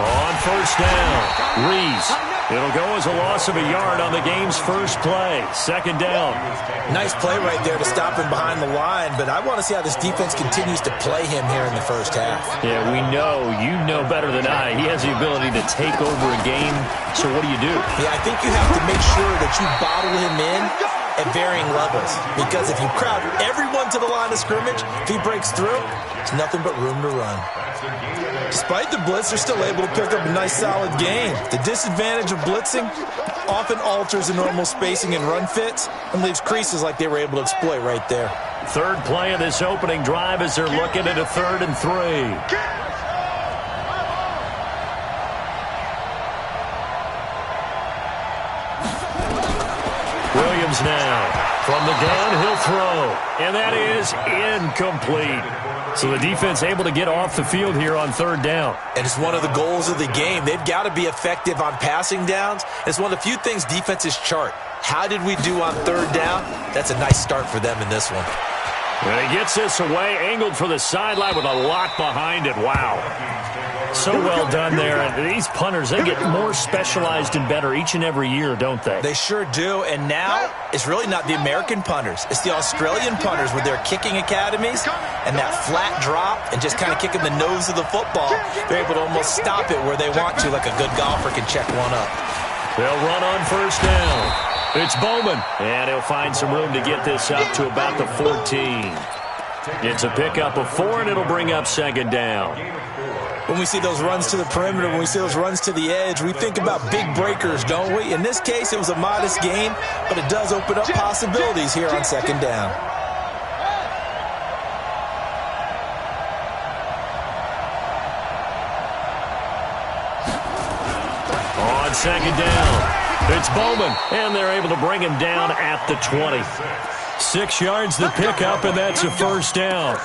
On first down, Reese. It'll go as a loss of a yard on the game's first play. Second down. Nice play right there to stop him behind the line, but I want to see how this defense continues to play him here in the first half. Yeah, we know. You know better than I. He has the ability to take over a game, so what do you do? Yeah, I think you have to make sure that you bottle him in at varying levels, because if you crowd everyone to the line of scrimmage, if he breaks through, there's nothing but room to run. Despite the blitz, they're still able to pick up a nice solid gain. The disadvantage of blitzing often alters the normal spacing and run fits and leaves creases like they were able to exploit right there. Third play of this opening drive as they're looking at a 3rd and 3. Williams now. From the gun, he'll throw. And that is incomplete. So the defense able to get off the field here on 3rd down. And it's one of the goals of the game. They've got to be effective on passing downs. It's one of the few things defenses chart. How did we do on 3rd down? That's a nice start for them in this one. And he gets this away, angled for the sideline with a lot behind it. Wow. So well done there. And these punters, they get more specialized and better each and every year, don't they? They sure do. And now it's really not the American punters. It's the Australian punters with their kicking academies and that flat drop and just kind of kicking the nose of the football. They're able to almost stop it where they want to, like a good golfer can check one up. They'll run on first down. It's Bowman, and he'll find some room to get this up to about the 14. It's a pickup of 4, and it'll bring up 2nd down. When we see those runs to the perimeter, when we see those runs to the edge, we think about big breakers, don't we? In this case, it was a modest gain, but it does open up possibilities here on 2nd down. On 2nd down. It's Bowman, and they're able to bring him down at the 20. 6 yards the pickup, and that's a 1st down.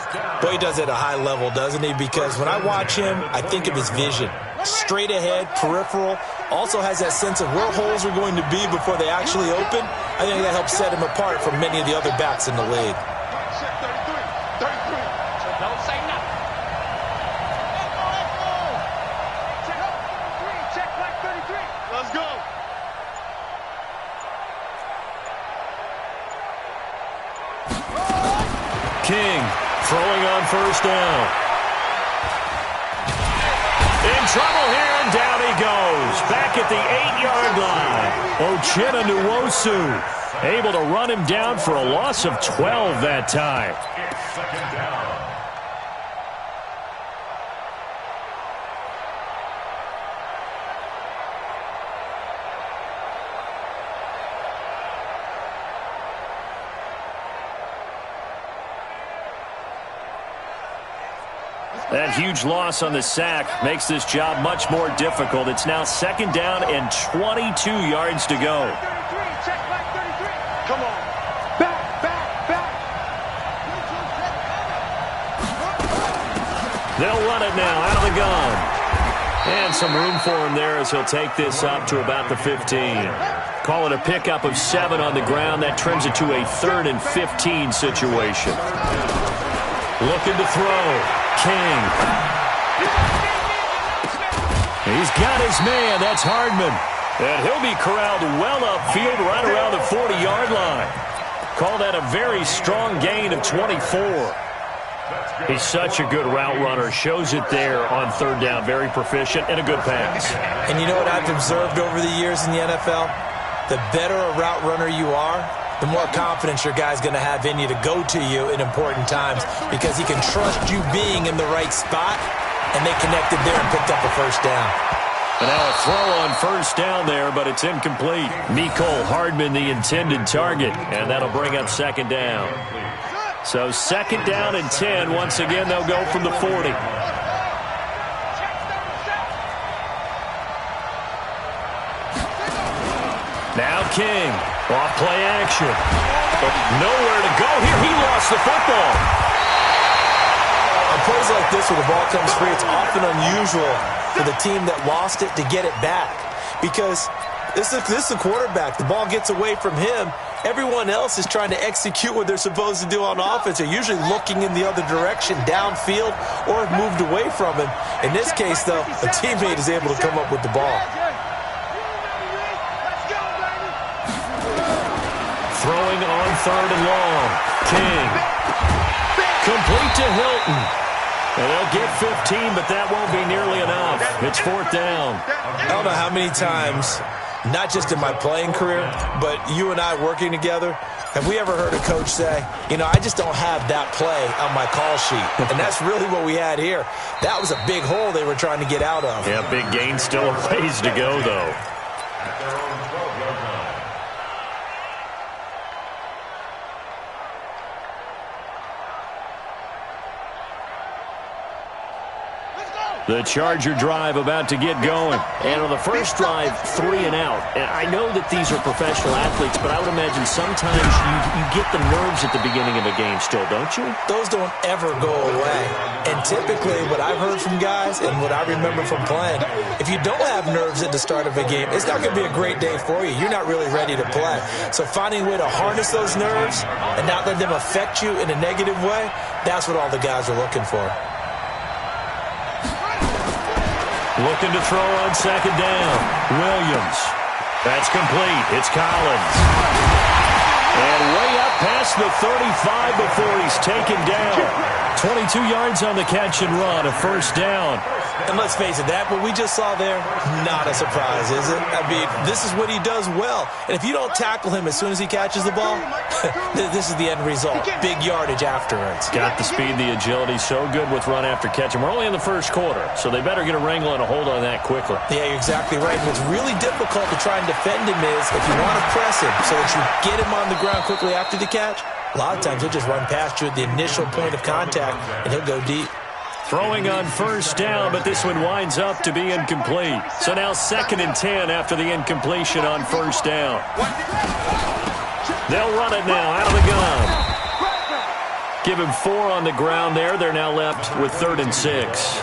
Boy, he does it at a high level, doesn't he? Because when I watch him, I think of his vision. Straight ahead, peripheral, also has that sense of where holes are going to be before they actually open. I think that helps set him apart from many of the other backs in the league. King throwing on first down. In trouble here, and down he goes. Back at the 8-yard line. Ochena Nwosu able to run him down for a loss of 12 that time. That huge loss on the sack makes this job much more difficult. It's now 2nd down and 22 yards to go. Come on. Back. They'll run it now out of the gun. And some room for him there as he'll take this up to about the 15. Call it a pickup of 7 on the ground. That trims it to a 3rd and 15 situation. Looking to throw. King. He's got his man. That's Hardman. And he'll be corralled well upfield right around the 40-yard line. Call that a very strong gain of 24. He's such a good route runner. Shows it there on 3rd down. Very proficient and a good pass. And you know what I've observed over the years in the NFL? The better a route runner you are, the more confidence your guy's going to have in you to go to you in important times because he can trust you being in the right spot, and they connected there and picked up a 1st down. And now a throw on 1st down there, but it's incomplete. Mecole Hardman, the intended target, and that'll bring up 2nd down. So 2nd down and 10. Once again, they'll go from the 40. Now King. Off play action. Nowhere to go here. He lost the football. On plays like this where the ball comes free, it's often unusual for the team that lost it to get it back. Because this is the quarterback. The ball gets away from him, Everyone else is trying to execute what they're supposed to do on offense. They're usually looking in the other direction, downfield, or have moved away from him. In this case, though, a teammate is able to come up with the ball. Throwing on 3rd and long. King. Complete to Hilton. And they'll get 15, but that won't be nearly enough. It's 4th down. I don't know how many times, not just in my playing career, but you and I working together, have we ever heard a coach say, you know, I just don't have that play on my call sheet. And that's really what we had here. That was a big hole they were trying to get out of. Yeah, big gain, still a ways to go, though. The Charger drive about to get going. And on the first drive, 3 and out. And I know that these are professional athletes, but I would imagine sometimes you get the nerves at the beginning of a game still, don't you? Those don't ever go away. And typically what I've heard from guys and what I remember from playing, if you don't have nerves at the start of a game, it's not going to be a great day for you. You're not really ready to play. So finding a way to harness those nerves and not let them affect you in a negative way, that's what all the guys are looking for. Looking to throw on 2nd down. Williams. That's complete. It's Collins. And way up past the 35 before he's taken down. 22 yards on the catch and run, a 1st down. And let's face it, that what we just saw there, not a surprise, is it? I mean, this is what he does well. And if you don't tackle him as soon as he catches the ball, this is the end result. Big yardage afterwards. Got the speed, the agility, so good with run after catch. And we're only in the 1st quarter, so they better get a wrangle and a hold on that quickly. Yeah, you're exactly right. And what's really difficult to try and defend him is if you want to press him so that you get him on the ground quickly after the catch, a lot of times he'll just run past you at the initial point of contact, and he'll go deep. Throwing on 1st down, but this one winds up to be incomplete. So now 2nd and 10 after the incompletion on 1st down. They'll run it now out of the gun. Give him 4 on the ground there. They're now left with 3rd and 6.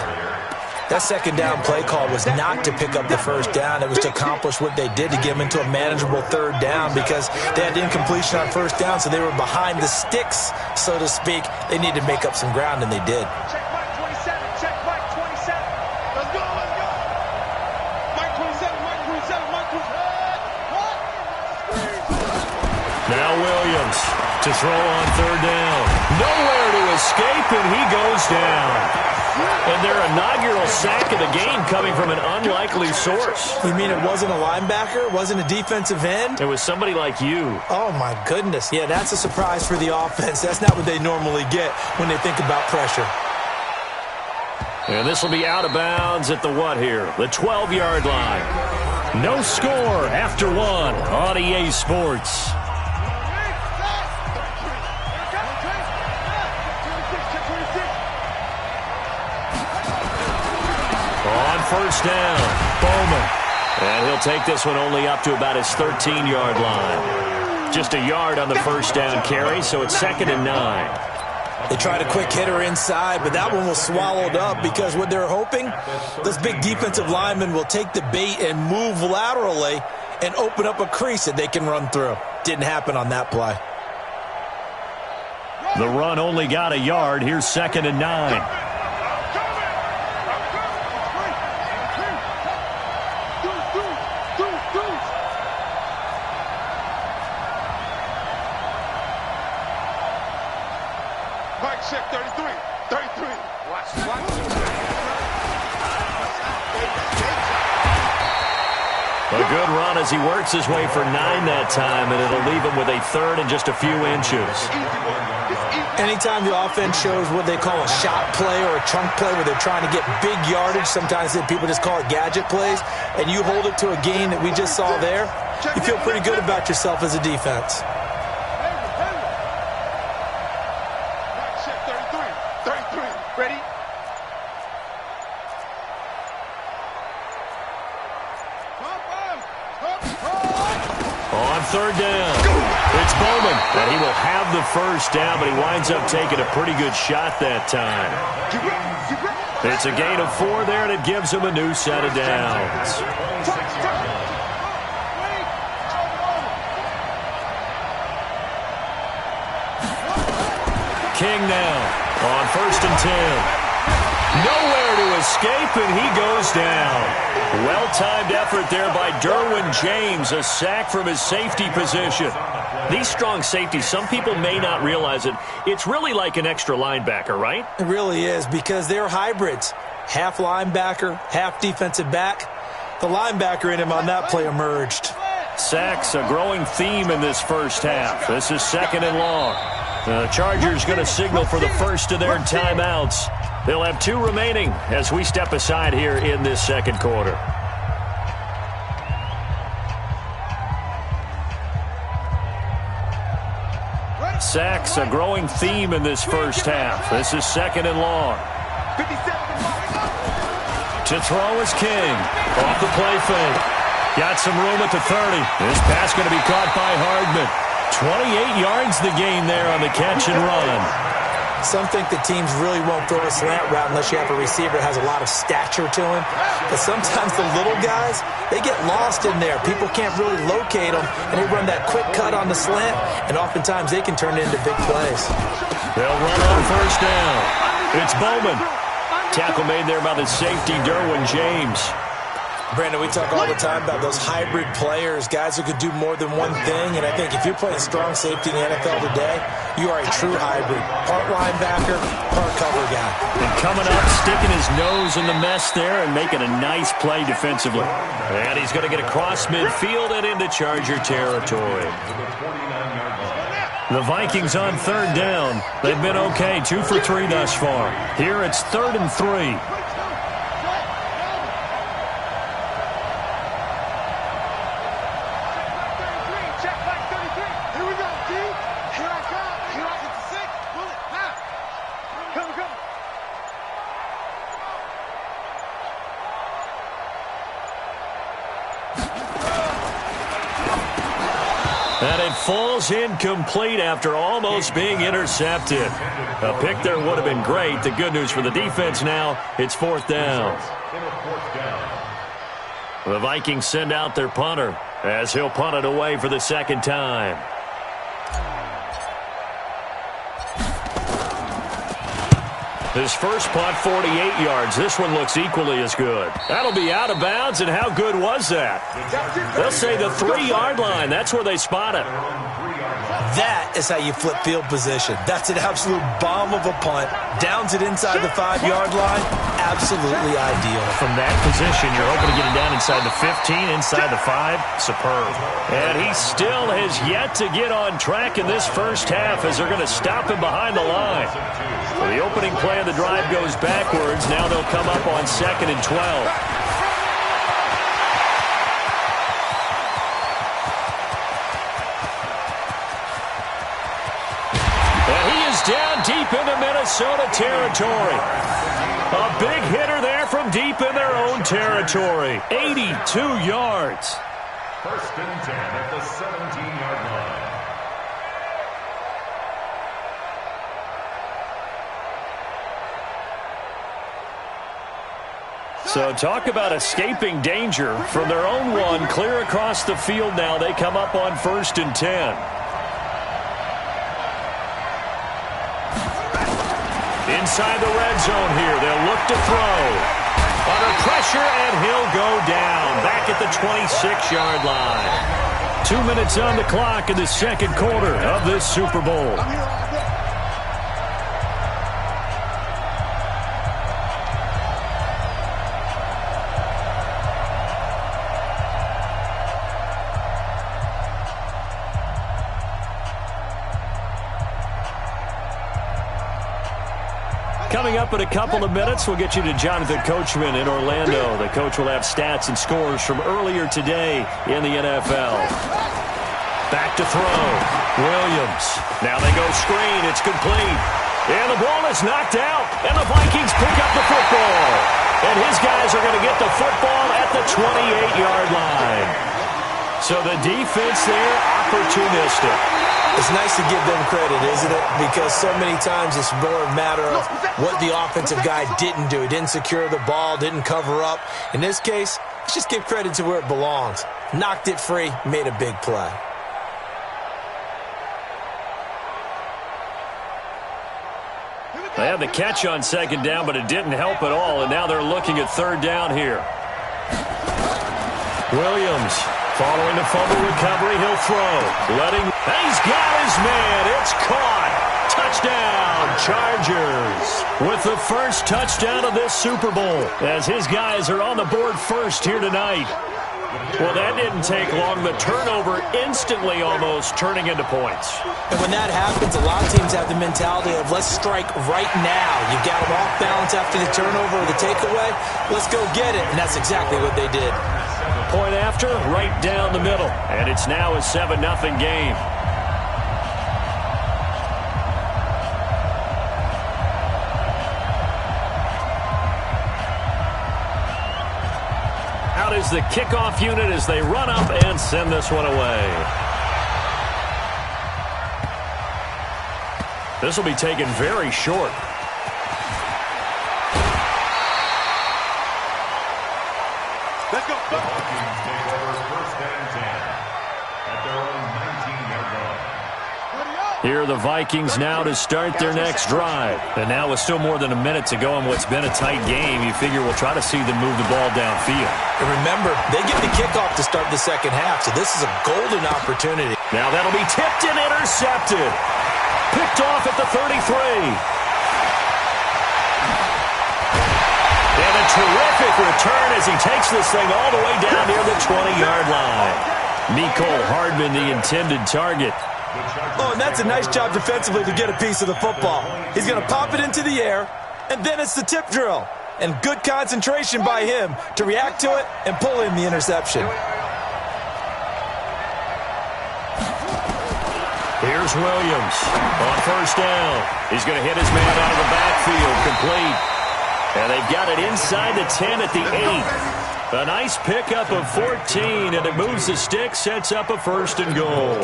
That 2nd down play call was not to pick up the 1st down. It was to accomplish what they did to get them into a manageable 3rd down because they had incompletion on 1st down, so they were behind the sticks, so to speak. They needed to make up some ground, and they did. Now Williams to throw on 3rd down. Nowhere to escape, and he goes down. And their inaugural sack of the game coming from an unlikely source. You mean it wasn't a linebacker? It wasn't a defensive end? It was somebody like you. Oh, my goodness. Yeah, that's a surprise for the offense. That's not what they normally get when they think about pressure. And this will be out of bounds at the what here? The 12-yard line. No score after 1 on EA Sports. On 1st down, Bowman. And he'll take this one only up to about his 13-yard line. Just a yard on the 1st down carry, so it's 2nd and 9. They tried a quick hitter inside, but that one was swallowed up because what they're hoping, those big defensive linemen will take the bait and move laterally and open up a crease that they can run through. Didn't happen on that play. The run only got a yard. Here's 2nd and 9. Check 33. 33. Watch. A good run as he works his way for 9 that time, and it'll leave him with a 3rd and just a few inches. Anytime the offense shows what they call a shot play or a chunk play where they're trying to get big yardage, sometimes people just call it gadget plays, and you hold it to a gain that we just saw there, you feel pretty good about yourself as a defense. Ready? On 3rd down, it's Bowman, and he will have the 1st down, but he winds up taking a pretty good shot that time. It's a gain of 4 there, and it gives him a new set of downs. King now on 1st and 10. Nowhere to escape, and he goes down. Well-timed effort there by Derwin James, a sack from his safety position. These strong safeties, some people may not realize it. It's really like an extra linebacker, right? It really is, because they're hybrids. Half linebacker, half defensive back. The linebacker in him on that play emerged. Sacks, a growing theme in this first half. This is 2nd and long. The Chargers going to signal for the first of their timeouts. They'll have 2 remaining as we step aside here in this second quarter. Sacks, a growing theme in this first half. This is 2nd and long. To throw is King. Off the play fake. Got some room at the 30. This pass going to be caught by Hardman. 28 yards the gain there on the catch and run. Some think the teams really won't throw a slant route unless you have a receiver that has a lot of stature to him. But sometimes the little guys, they get lost in there. People can't really locate them, and they run that quick cut on the slant, and oftentimes they can turn it into big plays. They'll run on 1st down. It's Bowman. Tackle made there by the safety, Derwin James. Brandon, we talk all the time about those hybrid players, guys who could do more than one thing, and I think if you're playing strong safety in the NFL today, you are a true hybrid. Part linebacker, part cover guy. And coming up, sticking his nose in the mess there and making a nice play defensively. And he's going to get across midfield and into Charger territory. The Vikings on 3rd down. They've been okay, 2 for 3 thus far. Here it's 3rd and 3. And it falls incomplete after almost being intercepted. A pick there would have been great. The good news for the defense now, it's 4th down. The Vikings send out their punter as he'll punt it away for the 2nd time. His first punt, 48 yards. This one looks equally as good. That'll be out of bounds, and how good was that? They'll say the 3-yard line. That's where they spot it. That is how you flip field position. That's an absolute bomb of a punt. Downs it inside the 5-yard line. Absolutely ideal. From that position, you're hoping to get it down inside the 15, inside the 5. Superb. And he still has yet to get on track in this first half as they're going to stop him behind the line. So the opening play of the drive goes backwards. Now they'll come up on 2nd and 12. Down deep into Minnesota territory. A big hitter there from deep in their own territory. 82 yards. 1st and 10 at the 17-yard line. So talk about escaping danger from their own one. Clear across the field now. They come up on 1st and 10. Inside the red zone here. They'll look to throw. Under pressure, and he'll go down. Back at the 26-yard line. 2 minutes on the clock in the second quarter of this Super Bowl. Coming up in a couple of minutes, we'll get you to Jonathan Coachman in Orlando. The coach will have stats and scores from earlier today in the NFL. Back to throw. Williams. Now they go screen. It's complete. And the ball is knocked out. And the Vikings pick up the football. And his guys are going to get the football at the 28-yard line. So the defense there, opportunistic. It's nice to give them credit, isn't it? Because so many times it's more a matter of what the offensive guy didn't do. He didn't secure the ball, didn't cover up. In this case, let's just give credit to where it belongs. Knocked it free, made a big play. They had the catch on second down, but it didn't help at all, and now they're looking at third down here. Williams, following the fumble recovery, he'll throw. He's got his man. It's caught. Touchdown, Chargers. With the first touchdown of this Super Bowl, as his guys are on the board first here tonight. Well, that didn't take long. The turnover instantly almost turning into points. And when that happens, a lot of teams have the mentality of let's strike right now. You've got them off balance after the turnover or the takeaway. Let's go get it. And that's exactly what they did. Point after, right down the middle. And it's now a 7-0 game. Out is the kickoff unit as they run up and send this one away. This will be taken very short. Let's go. The Vikings take over first and 10 at their own 19-yard line. Here are the Vikings now to start their next drive. And now with still more than a minute to go in what's been a tight game, you figure we'll try to see them move the ball downfield. And remember, they get the kickoff to start the second half, so this is a golden opportunity. Now that'll be tipped and intercepted. Picked off at the 33. And a terrific return as he takes this thing all the way down near the 20-yard line. Mecole Hardman, the intended target. Oh, and that's a nice job defensively to get a piece of the football. He's going to pop it into the air, and then it's the tip drill. And good concentration by him to react to it and pull in the interception. Here's Williams on first down. He's going to hit his man out of the backfield, complete. And they've got it inside the 10 at the 8. A nice pickup of 14, and it moves the stick, sets up a first and goal.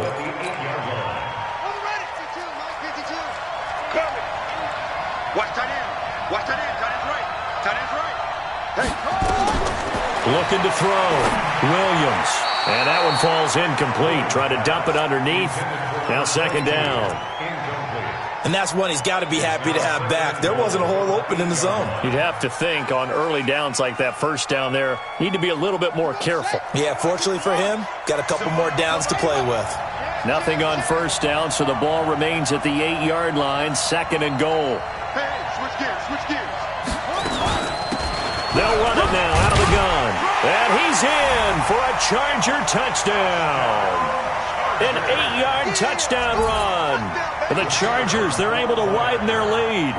Watch tight end. Watch tight end. Tight end's right. Tight end's right. Hey. Looking to throw. Williams. And that one falls incomplete. Try to dump it underneath. Now second down. And that's one he's got to be happy to have back. There wasn't a hole open in the zone. You'd have to think on early downs like that first down there, need to be a little bit more careful. Yeah, fortunately for him, got a couple more downs to play with. Nothing on first down, so the ball remains at the 8-yard line, second and goal. Hey, switch gears. Switch gears. They'll run it now out of the gun. And he's in for a Charger touchdown. An 8-yard touchdown run. For the Chargers, they're able to widen their lead.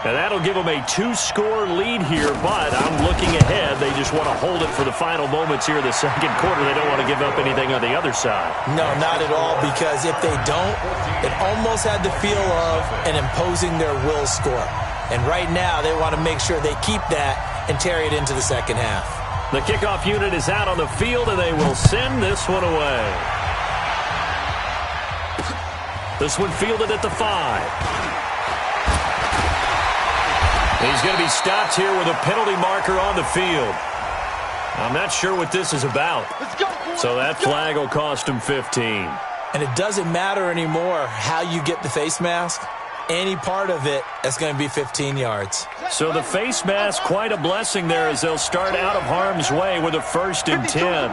And that'll give them a 2-score lead here, but I'm looking ahead. They just want to hold it for the final moments here in the second quarter. They don't want to give up anything on the other side. No, not at all, because if they don't, it almost had the feel of an imposing their will score. And right now, they want to make sure they keep that and carry it into the second half. The kickoff unit is out on the field, and they will send this one away. This one fielded at the 5. He's going to be stopped here with a penalty marker on the field. I'm not sure what this is about. So that flag will cost him 15. And it doesn't matter anymore how you get the face mask. Any part of it is going to be 15 yards. So the face mask, quite a blessing there as they'll start out of harm's way with a first and 10.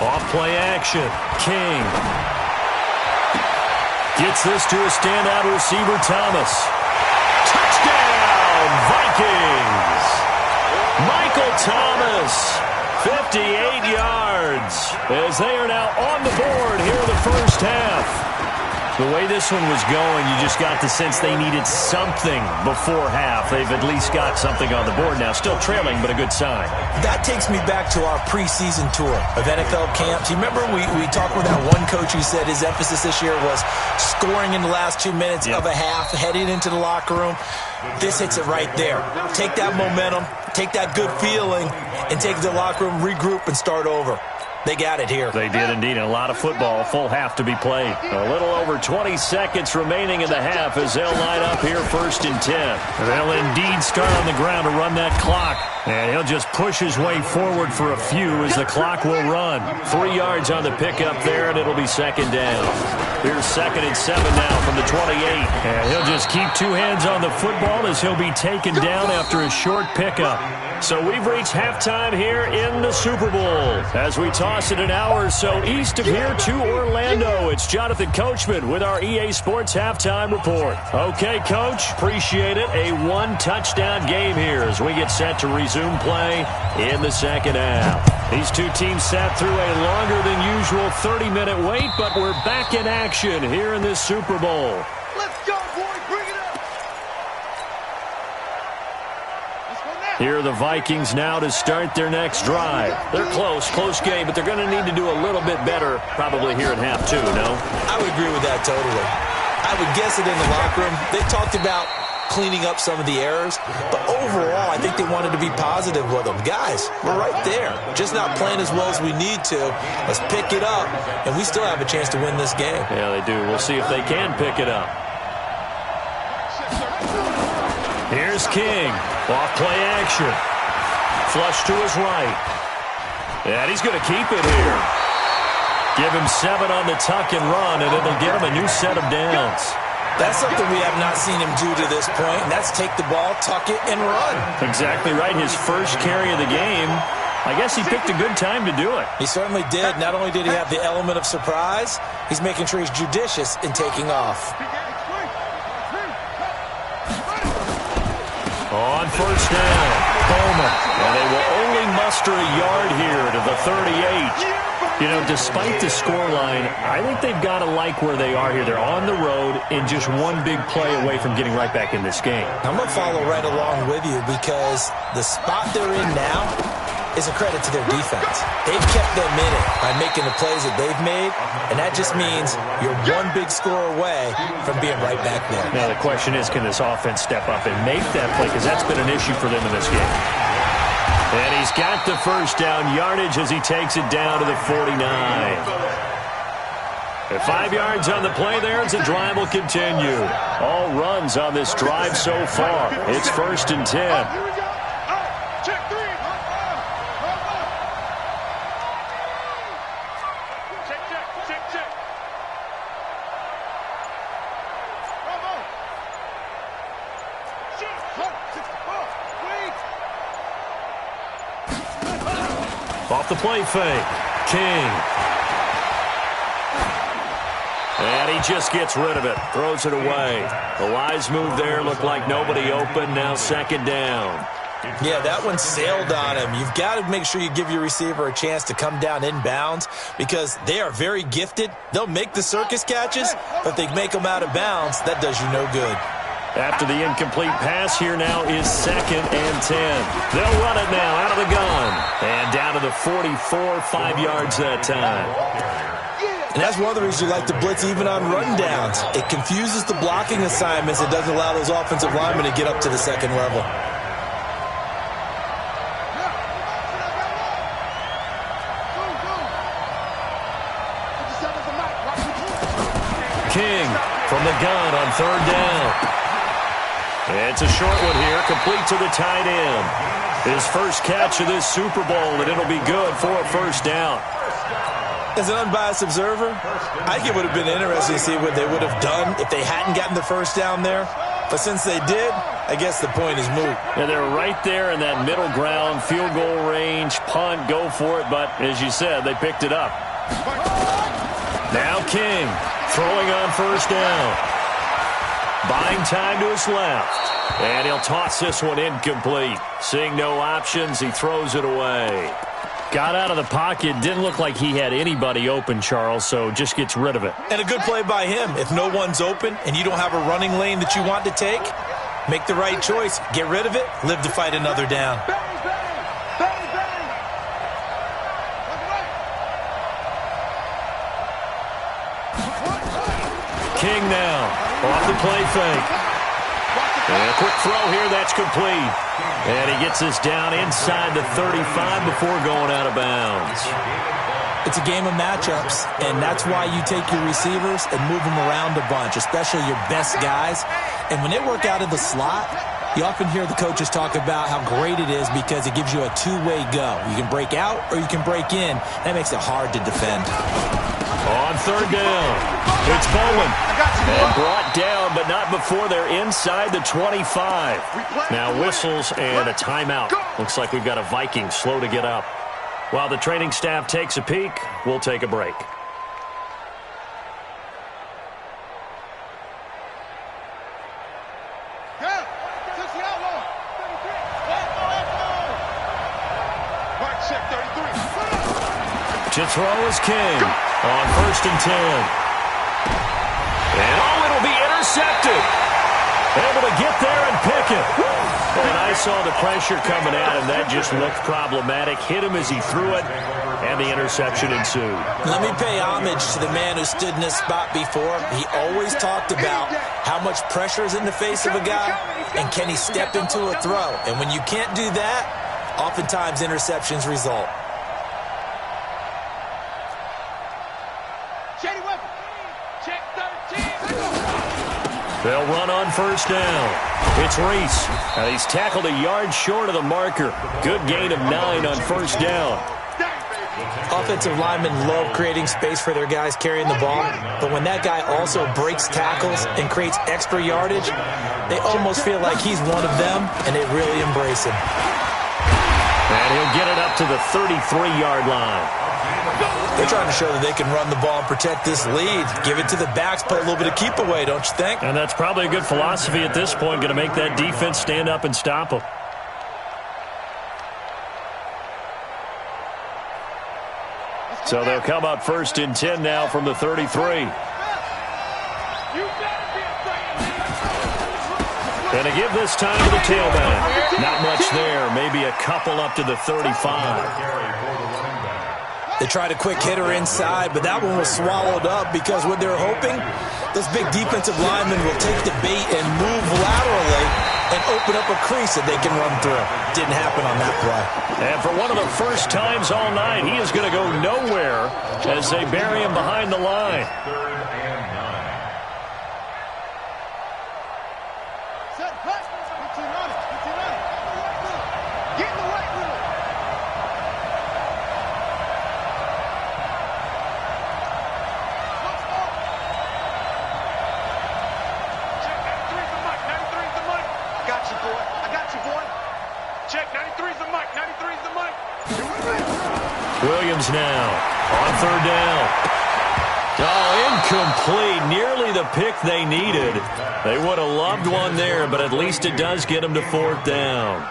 Off play action. King. Gets this to a standout receiver, Thomas. Touchdown, Vikings! Michael Thomas, 58 yards, as they are now on the board here in the first half. The way this one was going, you just got the sense they needed something before half. They've at least got something on the board now. Still trailing, but a good sign. That takes me back to our preseason tour of NFL camps. You remember we talked with that one coach who said his emphasis this year was scoring in the last 2 minutes of a half, heading into the locker room. This hits it right there. Take that momentum, take that good feeling, and take the locker room, regroup, and start over. They got it here. They did indeed. A lot of football, full half to be played. A little over 20 seconds remaining in the half as they'll line up here first and 10. They'll indeed start on the ground to run that clock. And he'll just push his way forward for a few as the clock will run. 3 yards on the pickup there, and it'll be second down. Here's 2nd and 7 now from the 28. And he'll just keep 2 hands on the football as he'll be taken down after a short pickup. So we've reached halftime here in the Super Bowl. As we toss it an hour or so east of here to Orlando, it's Jonathan Coachman with our EA Sports Halftime Report. Okay, Coach, appreciate it. A 1-touchdown game here as we get set to resume play in the second half. These two teams sat through a longer than usual 30-minute wait, but we're back in action here in this Super Bowl. Let's go, boys. Bring it up. Here are the Vikings now to start their next drive. They're close game, but they're going to need to do a little bit better probably here in half 2, no? I would agree with that totally. I would guess it in the locker room. They talked about cleaning up some of the errors, but overall, I think they wanted to be positive with them. Guys, we're right there. Just not playing as well as we need to. Let's pick it up, and we still have a chance to win this game. Yeah, they do. We'll see if they can pick it up. Here's King. Off play action. Flush to his right. And he's going to keep it here. Give him 7 on the tuck and run, and it'll give him a new set of downs. That's something we have not seen him do to this point, and that's take the ball, tuck it, and run. Exactly right. His first carry of the game. I guess he picked a good time to do it. He certainly did. Not only did he have the element of surprise, he's making sure he's judicious in taking off. On first down, Bowman. And they will only muster a yard here to the 38. You know, despite the scoreline, I think they've got to like where they are here. They're on the road and just one big play away from getting right back in this game. I'm going to follow right along with you because the spot they're in now is a credit to their defense. They've kept them in it by making the plays that they've made, and that just means you're one big score away from being right back there. Now the question is, can this offense step up and make that play? Because that's been an issue for them in this game. And he's got the first down yardage as he takes it down to the 49. At 5 yards on the play there as the drive will continue. All runs on this drive so far. It's 1st and 10. Off the play fake. King. And he just gets rid of it. Throws it away. The wise move there. Looked like nobody open. Now 2nd down. Yeah, that one sailed on him. You've got to make sure you give your receiver a chance to come down inbounds because they are very gifted. They'll make the circus catches, but if they make them out of bounds, that does you no good. After the incomplete pass, here now is 2nd and 10. They'll run it now out of the gun. And down to the 44, 5 yards that time. And that's one of the reasons you like to blitz even on run downs. It confuses the blocking assignments. It doesn't allow those offensive linemen to get up to the second level. King from the gun on 3rd down. It's a short one here, complete to the tight end. His first catch of this Super Bowl, and it'll be good for a first down. As an unbiased observer, I think it would have been interesting to see what they would have done if they hadn't gotten the first down there. But since they did, I guess the point is moot. And they're right there in that middle ground, field goal range, punt, go for it. But as you said, they picked it up. Now King throwing on first down. Buying time to his left. And he'll toss this one incomplete. Seeing no options, he throws it away. Got out of the pocket. Didn't look like he had anybody open, Charles, so just gets rid of it. And a good play by him. If no one's open and you don't have a running lane that you want to take, make the right choice. Get rid of it. Live to fight another down. King now. Off the play fake. And a quick throw here, that's complete. And he gets this down inside the 35 before going out of bounds. It's a game of matchups, and that's why you take your receivers and move them around a bunch, especially your best guys. And when they work out of the slot, You often hear the coaches talk about how great it is because it gives you a two-way go. You can break out or you can break in. That makes it hard to defend. On third down, it's Bowman. And brought down, but not before they're inside the 25. Now whistles and a timeout. Looks like we've got a Viking slow to get up. While the training staff takes a peek, we'll take a break. To throw is King on 1st and 10. And it'll be intercepted. Able to get there and pick it. And I saw the pressure coming at him. That just looked problematic. Hit him as he threw it, and the interception ensued. Let me pay homage to the man who stood in this spot before. He always talked about how much pressure is in the face of a guy, and can he step into a throw. And when you can't do that, oftentimes interceptions result. They'll run on 1st down. It's Reese. And he's tackled a yard short of the marker. Good gain of 9 on 1st down. Offensive linemen love creating space for their guys carrying the ball, but when that guy also breaks tackles and creates extra yardage, they almost feel like he's one of them, and they really embrace him. And he'll get it up to the 33-yard line. They're trying to show that they can run the ball and protect this lead. Give it to the backs, play a little bit of keep away, don't you think? And that's probably a good philosophy at this point, going to make that defense stand up and stop them. So they'll come up 1st and 10 now from the 33. And to give this time to the tailback. Not much there. Maybe a couple up to the 35. They tried a quick hitter inside, but that one was swallowed up because what they're hoping, those big defensive linemen will take the bait and move laterally and open up a crease that they can run through. Didn't happen on that play. And for one of the first times all night, he is going to go nowhere as they bury him behind the line. Williams now on 3rd down. Oh, incomplete. Nearly the pick they needed. They would have loved one there, but at least it does get them to 4th down.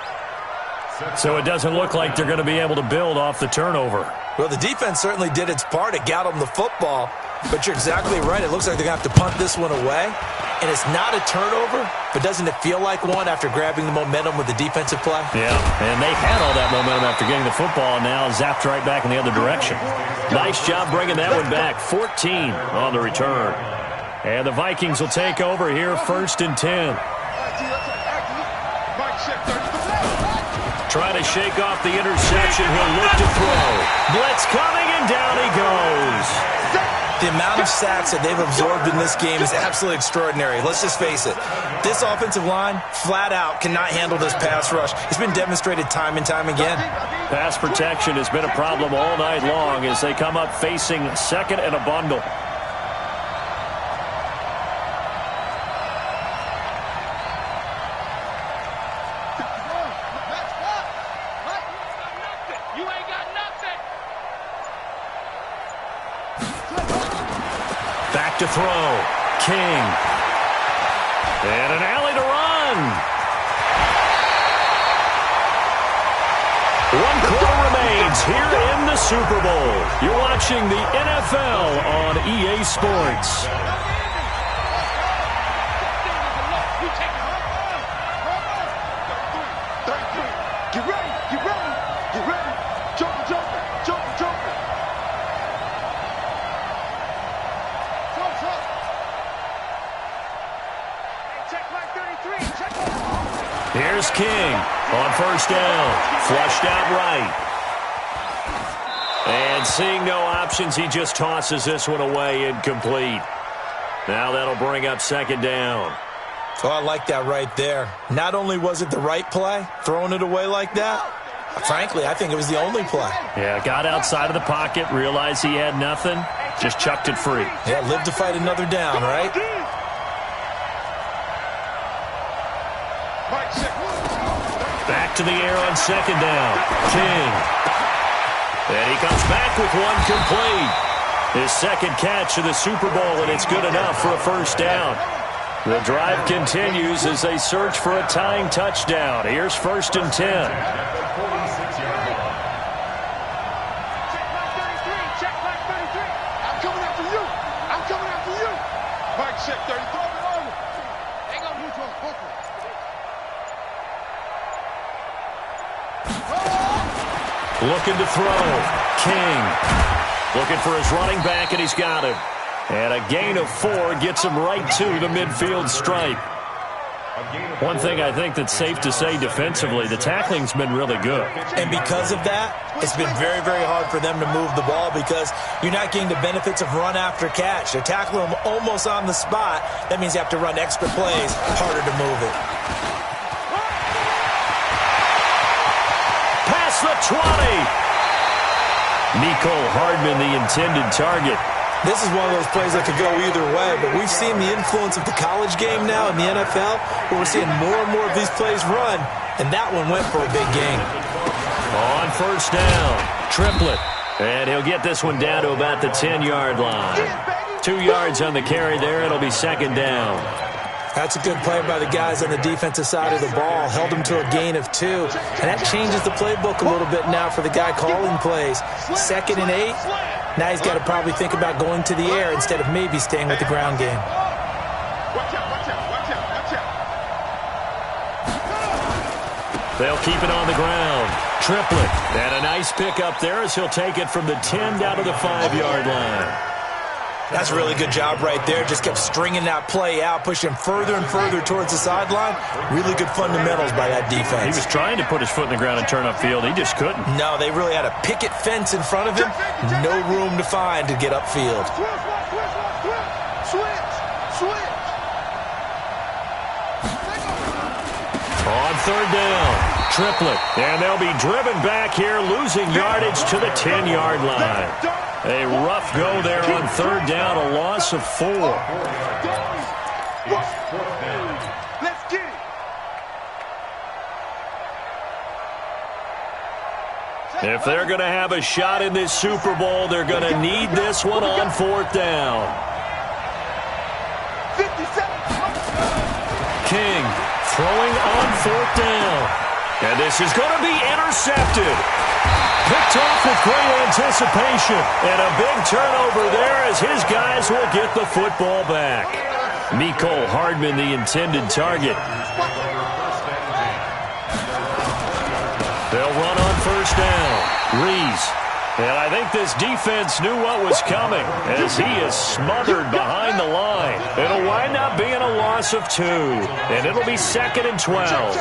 So it doesn't look like they're going to be able to build off the turnover. Well, the defense certainly did its part. It got them the football. But you're exactly right. It looks like they're going to have to punt this one away. And it's not a turnover, but doesn't it feel like one after grabbing the momentum with the defensive play? Yeah, and they had all that momentum after getting the football, and now zapped right back in the other direction. Nice job bringing that one back. 14 on the return. And the Vikings will take over here 1st and 10. Trying to shake off the interception. He'll look to throw. Blitz coming, and down he goes. The amount of sacks that they've absorbed in this game is absolutely extraordinary. Let's just face it. This offensive line, flat out, cannot handle this pass rush. It's been demonstrated time and time again. Pass protection has been a problem all night long as they come up facing 2nd and a bundle. To throw, King, and an alley to run. 1 quarter remains here in the Super Bowl. You're watching the NFL on EA Sports. Get ready, get ready, get ready. Joker, Joker, Joker, Joker. Here's King on 1st down. Flushed out right. And seeing no options, he just tosses this one away incomplete. Now that'll bring up 2nd down. Oh, I like that right there. Not only was it the right play, throwing it away like that, frankly, I think it was the only play. Yeah, got outside of the pocket, realized he had nothing, just chucked it free. Yeah, live to fight another down, right? Back to the air on second down. King. And he comes back with one complete. His second catch of the Super Bowl, and it's good enough for a first down. The drive continues as they search for a tying touchdown. Here's 1st and 10. Check back 33. I'm coming after you. I'm coming after you. Mike check 30. Throw it over. Hang on, move to a hook. Looking to throw. King. Looking for his running back, and he's got him. And a gain of 4 gets him right to the midfield stripe. One thing I think that's safe to say defensively, the tackling's been really good. And because of that, it's been very, very hard for them to move the ball because you're not getting the benefits of run after catch. They're tackling them almost on the spot. That means you have to run extra plays, harder to move it. Past the 20. Mecole Hardman, the intended target. This is one of those plays that could go either way, but we've seen the influence of the college game now in the NFL, where we're seeing more and more of these plays run, and that one went for a big gain. On first down, Triplet. And he'll get this one down to about the 10-yard line. 2 yards on the carry there. It'll be second down. That's a good play by the guys on the defensive side of the ball. Held them to a gain of 2. And that changes the playbook a little bit now for the guy calling plays. 2nd and 8. Now he's got to probably think about going to the air instead of maybe staying with the ground game. Watch out, watch out, watch out, watch out. They'll keep it on the ground. Triplet. And a nice pick up there as he'll take it from the 10 down to the 5-yard line. That's a really good job right there. Just kept stringing that play out, pushing him further and further towards the sideline. Really good fundamentals by that defense. He was trying to put his foot in the ground and turn upfield. He just couldn't. No, they really had a picket fence in front of him. No room to find to get upfield. Switch. On third down, Triplet. And they'll be driven back here, losing yardage to the 10-yard line. A rough go there on third down, a loss of 4. Let's get it. If they're going to have a shot in this Super Bowl, they're going to need this one on fourth down. 57. King throwing on fourth down. And this is going to be intercepted. Picked off with great anticipation. And a big turnover there as his guys will get the football back. Mecole Hardman, the intended target. They'll run on first down. Rees. And I think this defense knew what was coming as he is smothered behind the line. It'll wind up being a loss of 2. And it'll be 2nd and 12.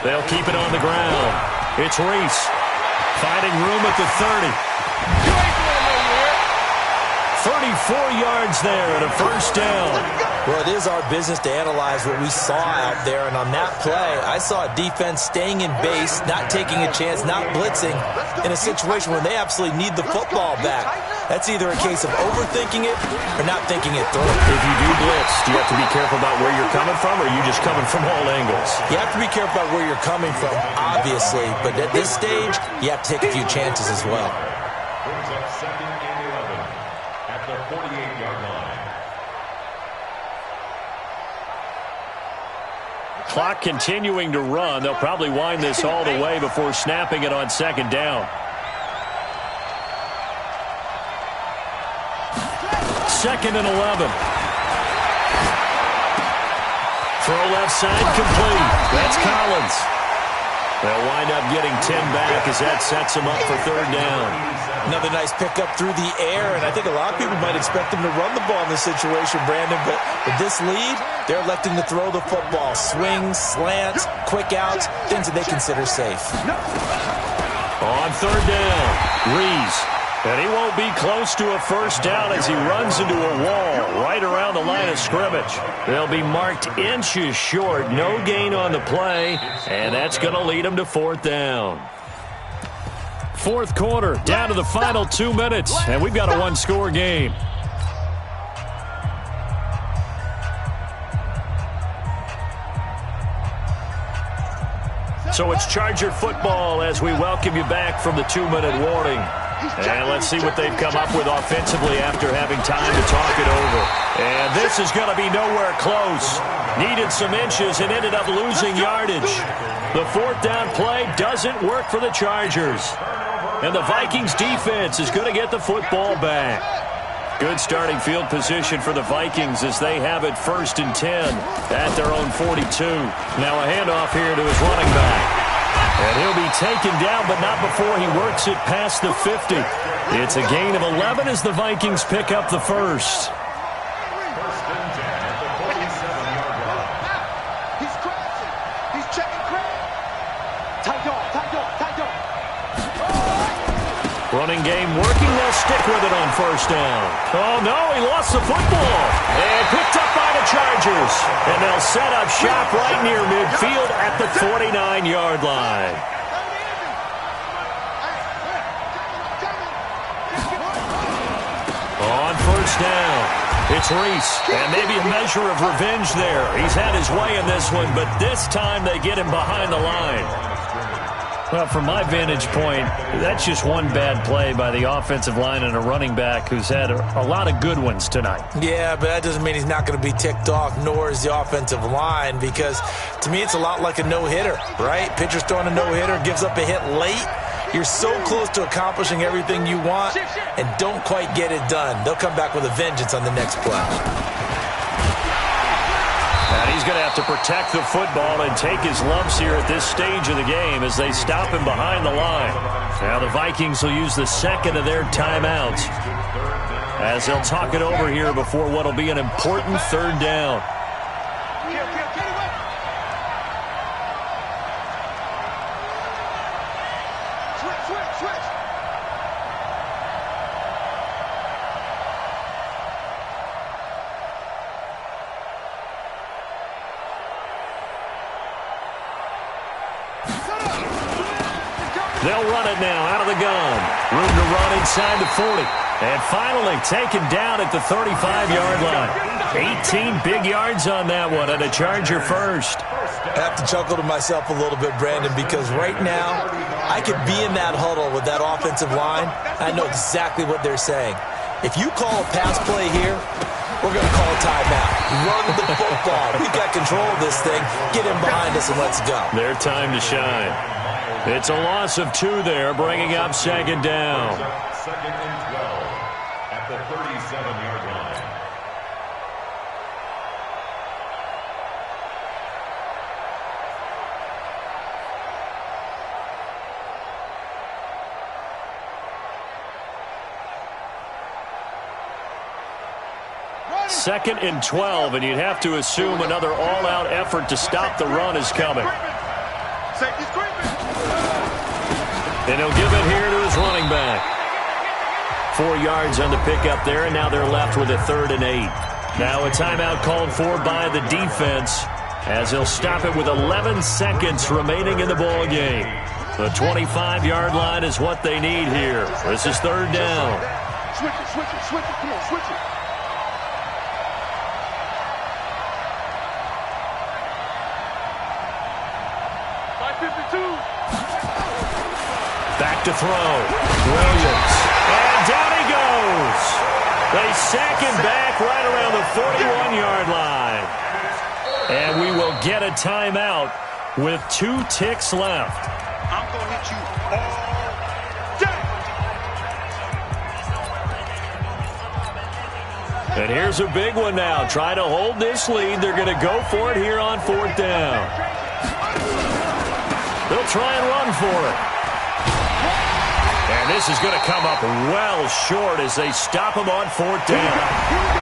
They'll keep it on the ground. It's Rees finding room at the 30. 34 yards there and a first down. Well, it is our business to analyze what we saw out there, and on that play, I saw a defense staying in base, not taking a chance, not blitzing, in a situation where they absolutely need the football back. That's either a case of overthinking it or not thinking it through. If you do blitz, do you have to be careful about where you're coming from, or are you just coming from all angles? You have to be careful about where you're coming from, obviously, but at this stage, you have to take a few chances as well. Brings up 2nd and 11 at the 48-yard line. Clock continuing to run. They'll probably wind this all the way before snapping it on second down. 2nd and 11. Throw left side complete. That's Collins. They'll wind up getting 10 back as that sets them up for third down. Another nice pickup through the air, and I think a lot of people might expect them to run the ball in this situation, Brandon, but with this lead, they're electing to throw the football. Swings, slants, quick outs, things that they consider safe. On third down, Rees And he won't be close to a first down as he runs into a wall right around the line of scrimmage. They'll be marked inches short. No gain on the play, and that's going to lead him to fourth down. Fourth quarter, down to the final 2 minutes, and we've got a one-score game. So it's Charger football as we welcome you back from the 2-minute warning. And let's see what they've come up with offensively after having time to talk it over. And this is going to be nowhere close. Needed some inches and ended up losing yardage. The fourth down play doesn't work for the Chargers. And the Vikings defense is going to get the football back. Good starting field position for the Vikings as they have it 1st and 10 at their own 42. Now a handoff here to his running back. And he'll be taken down, but not before he works it past the 50. It's a gain of 11 as the Vikings pick up the first. 1st and 10 at the 47-yard line. He's crashing. He's checking credit. Tight dog. Running game working. They'll stick with it on first down. Oh, no, he lost the football. And picked up by the Chargers. And they'll set up shop right near midfield at the 49-yard line. On first down, it's Reese. And maybe a measure of revenge there. He's had his way in this one, but this time they get him behind the line. Well, from my vantage point, that's just one bad play by the offensive line and a running back who's had a lot of good ones tonight. Yeah, but that doesn't mean he's not going to be ticked off, nor is the offensive line, because to me it's a lot like a no-hitter, right? Pitcher's throwing a no-hitter, gives up a hit late. You're so close to accomplishing everything you want and don't quite get it done. They'll come back with a vengeance on the next play. And he's going to have to protect the football and take his lumps here at this stage of the game as they stop him behind the line. Now the Vikings will use the second of their timeouts as they'll talk it over here before what will be an important third down. They'll run it now out of the gun. Room to run inside the 40. And finally taken down at the 35-yard line. 18 big yards on that one and a Charger first. I have to chuckle to myself a little bit, Brandon, because right now I could be in that huddle with that offensive line. I know exactly what they're saying. If you call a pass play here, we're going to call a timeout. Run the football. We've got control of this thing. Get him behind us and let's go. Their time to shine. It's a loss of 2 there, bringing up second down. 2nd and 12 at the 37-yard line. Second and 12, and you'd have to assume another all-out effort to stop the run is coming. Safety's creeping. And he'll give it here to his running back. 4 yards on the pickup there, and now they're left with a 3rd and 8. Now a timeout called for by the defense as they'll stop it with 11 seconds remaining in the ball game. The 25-yard line is what they need here. This is 3rd down. Switch it. Come on, switch it. Back to throw. Williams. And down he goes. They sack him back right around the 41-yard line. And we will get a timeout with 2 ticks left. I'm going to hit you all day. And here's a big one now. Trying to hold this lead. They're going to go for it here on 4th down. They'll try and run for it. And this is going to come up well short as they stop him on 4th down.